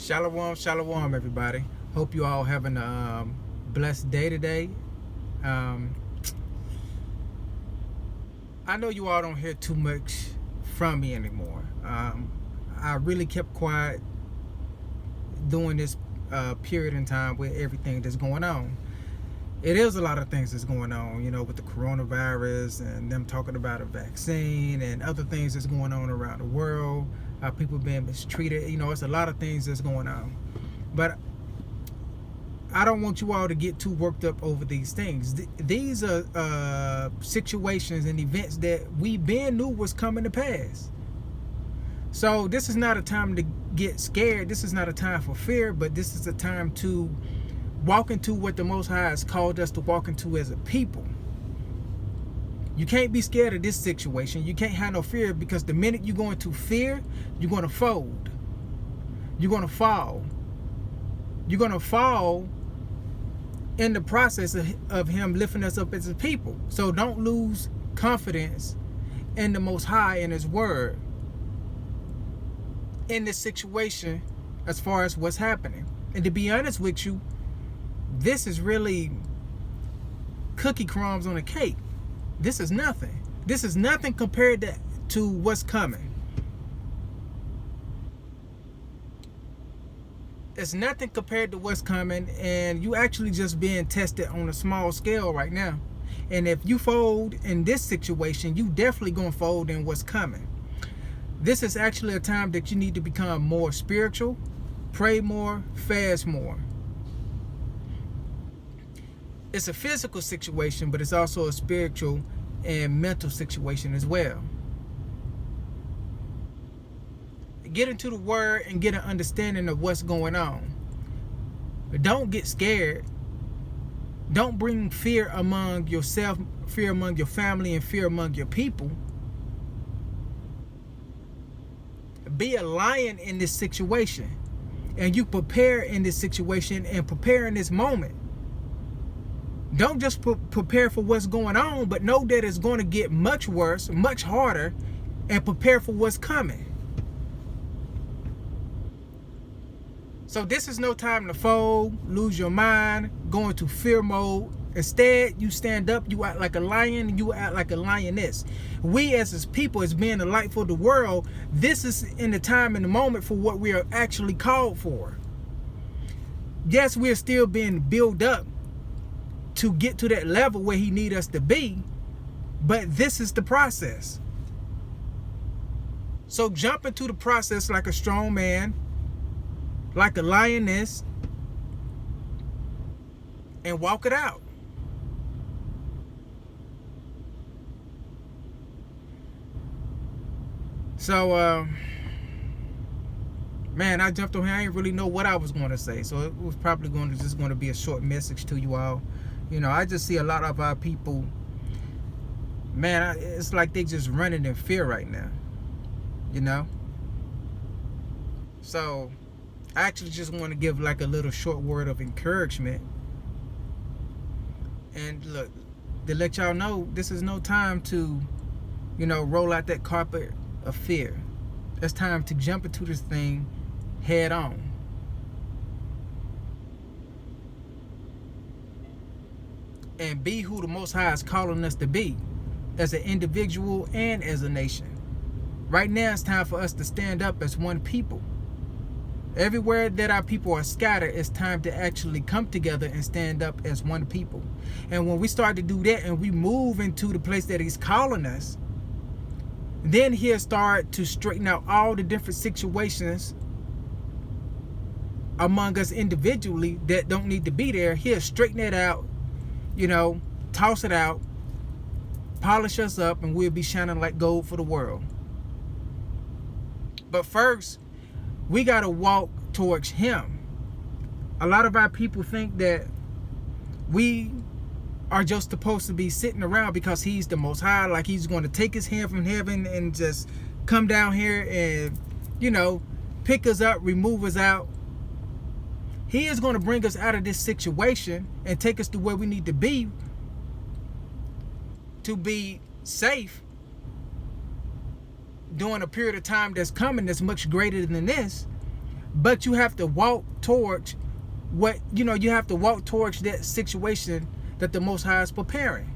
Shalawam, shalawam, everybody. Hope you all having a blessed day today. Um, I know you all don't hear too much from me anymore. I really kept quiet during this period in time with everything that's going on. It is a lot of things that's going on, with the coronavirus and them talking about a vaccine and other things that's going on around the world. People being mistreated. It's a lot of things that's going on. But I don't want you all to get too worked up over these things. These are situations and events that we been knew was coming to pass. So this is not a time to get scared. This is not a time for fear, but this is a time to walk into what the Most High has called us to walk into as a people. You can't be scared of this situation. You can't have no fear, because the minute you go into fear, you're going to fold. You're going to fall. You're going to fall in the process of Him lifting us up as a people. So don't lose confidence in the Most High and His Word in this situation as far as what's happening. And to be honest with you, this is really cookie crumbs on a cake. This is nothing. This is nothing compared to what's coming. It's nothing compared to what's coming, and you actually just being tested on a small scale right now. And if you fold in this situation, you definitely gonna fold in what's coming. This is actually a time that you need to become more spiritual, pray more, fast more. It's a physical situation, but it's also a spiritual and mental situation as well. Get into the Word and get an understanding of what's going on. But don't get scared. Don't bring fear among yourself, fear among your family, and fear among your people. Be a lion in this situation, and you prepare in this situation and prepare in this moment. Don't just prepare for what's going on, but know that it's going to get much worse, much harder, and prepare for what's coming. So this is no time to fold, lose your mind, go into fear mode. Instead, you stand up, you act like a lion, and you act like a lioness. We as His people, as being the light for the world, this is in the time and the moment for what we are actually called for. Yes, we're still being built up to get to that level where He need us to be, but this is the process. So jump into the process like a strong man, like a lioness, and walk it out. So man, I jumped on here. I didn't really know what I was going to say, so it was probably just going to be a short message to you all. I just see a lot of our people, man, it's like they just running in fear right now, So I actually just want to give like a little short word of encouragement. And look, to let y'all know, this is no time to, roll out that carpet of fear. It's time to jump into this thing head on. And be who the Most High is calling us to be, as an individual and as a nation. Right now, it's time for us to stand up as one people. Everywhere that our people are scattered, it's time to actually come together and stand up as one people. And when we start to do that and we move into the place that He's calling us, then He'll start to straighten out all the different situations among us individually that don't need to be there. He'll straighten it out, toss it out, polish us up, and we'll be shining like gold for the world. But first, we got to walk towards Him. A lot of our people think that we are just supposed to be sitting around because He's the Most High, like He's going to take His hand from heaven and just come down here and, pick us up, remove us out. He is going to bring us out of this situation and take us to where we need to be safe during a period of time that's coming that's much greater than this. but you have to walk towards you have to walk towards that situation that the Most High is preparing.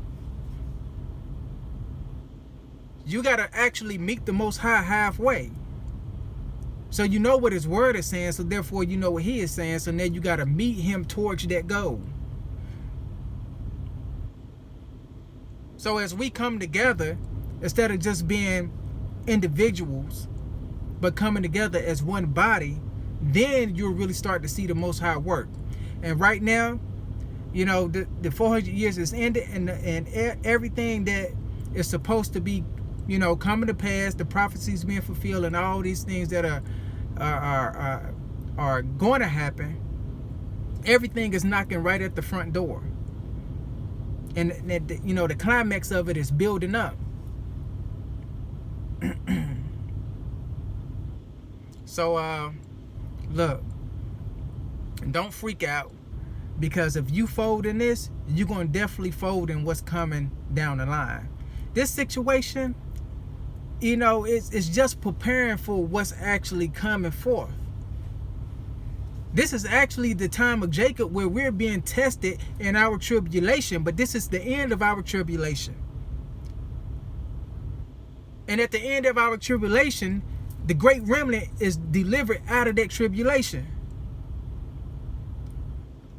You got to actually meet the Most High halfway. So you know what his word is saying, so therefore you know what he is saying, so now you got to meet him towards that goal. So as we come together, instead of just being individuals, but coming together as one body, then you'll really start to see the Most High work. And right now, the 400 years is ended, and everything that is supposed to be, coming to pass, the prophecies being fulfilled, and all these things that are going to happen, everything is knocking right at the front door. And the climax of it is building up. So look, don't freak out, because if you fold in this, you're going to definitely fold in what's coming down the line. This situation, it's just preparing for what's actually coming forth. This is actually the time of Jacob, where we're being tested in our tribulation, but this is the end of our tribulation. And at the end of our tribulation, the great remnant is delivered out of that tribulation.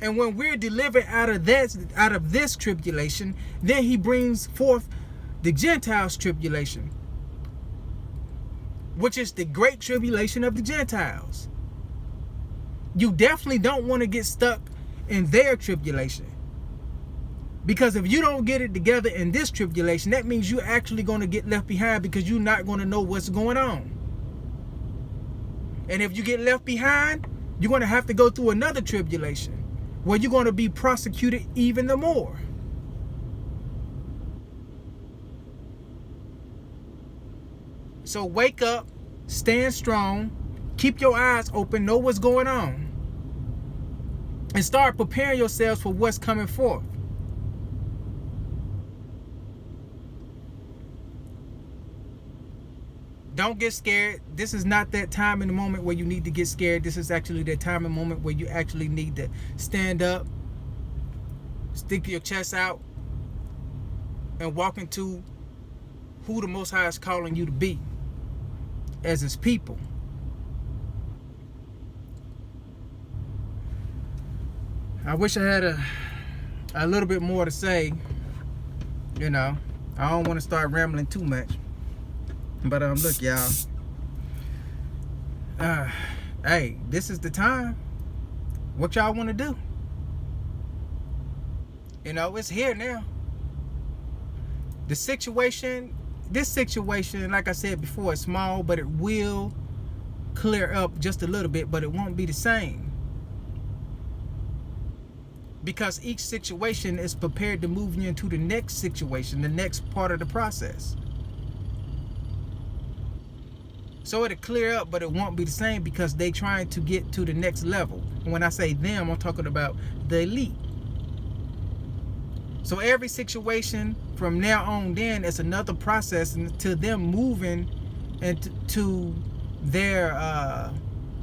And when we're delivered out of this tribulation, then he brings forth the Gentiles' tribulation, which is the great tribulation of the Gentiles. You definitely don't want to get stuck in their tribulation, because if you don't get it together in this tribulation, that means you're actually going to get left behind, because you're not going to know what's going on. And if you get left behind, you're going to have to go through another tribulation where you're going to be prosecuted even the more. So wake up, stand strong, keep your eyes open, know what's going on, and start preparing yourselves for what's coming forth. Don't get scared. This is not that time in the moment where you need to get scared. This is actually that time and moment where you actually need to stand up, stick your chest out, and walk into who the Most High is calling you to be as his people. I wish I had a little bit more to say. I don't want to start rambling too much. But look, y'all. Hey, this is the time. What y'all want to do? It's here now. This situation, like I said before, is small, but it will clear up just a little bit, but it won't be the same. Because each situation is prepared to move you into the next situation, the next part of the process. So it'll clear up, but it won't be the same, because they trying to get to the next level. And when I say them, I'm talking about the elite. So every situation from now on then is another process until them moving into their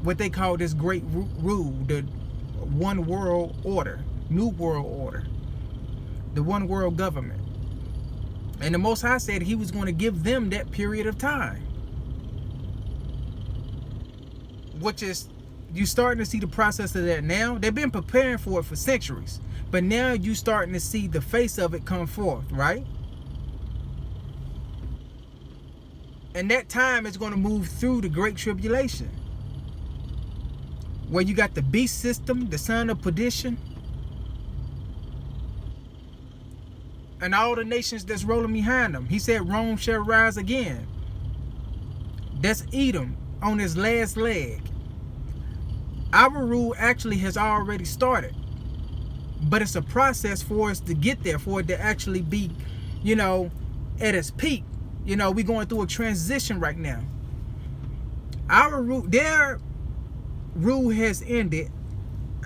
what they call this great rule, the one world order, new world order, the one world government. And the Most High said he was going to give them that period of time, which is, you starting to see the process of that now. They've been preparing for it for centuries, but now you starting to see the face of it come forth, right? And that time is going to move through the great tribulation, where you got the beast system, the son of perdition, and all the nations that's rolling behind them. He said Rome shall rise again. That's Edom on his last leg. Our rule actually has already started, but it's a process for us to get there, for it to actually be, at its peak. We're going through a transition right now. Our rule, their rule has ended.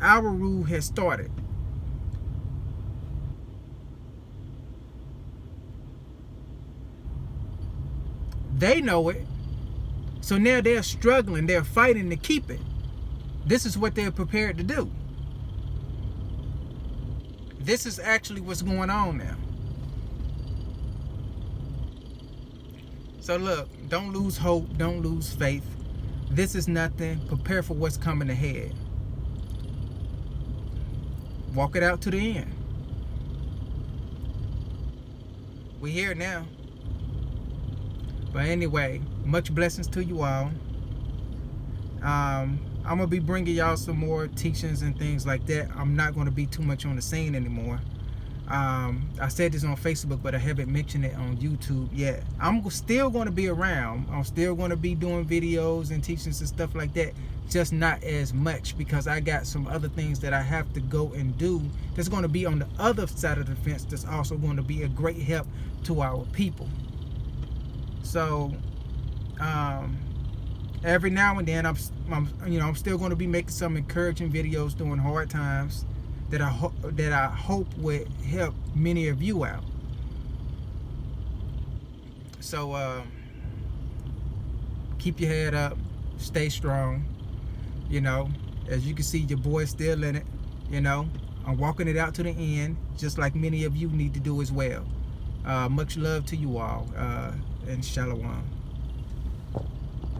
Our rule has started. They know it. So now they're struggling. They're fighting to keep it. This is what they're prepared to do. This is actually what's going on now. So look, don't lose hope, don't lose faith. This is nothing. Prepare for what's coming ahead. Walk it out to the end. We're here now. But anyway, much blessings to you all. I'm gonna be bringing y'all some more teachings and things like that. I'm not gonna be too much on the scene anymore. I said this on Facebook, but I haven't mentioned it on YouTube yet. I'm still going to be around. I'm still going to be doing videos and teachings and stuff like that, just not as much, because I got some other things that I have to go and do that's going to be on the other side of the fence, that's also going to be a great help to our people. So every now and then I'm still going to be making some encouraging videos during hard times that I hope would help many of you out. So keep your head up, stay strong. As you can see, your boy's still in it. I'm walking it out to the end, just like many of you need to do as well. Much love to you all, and Shalawam.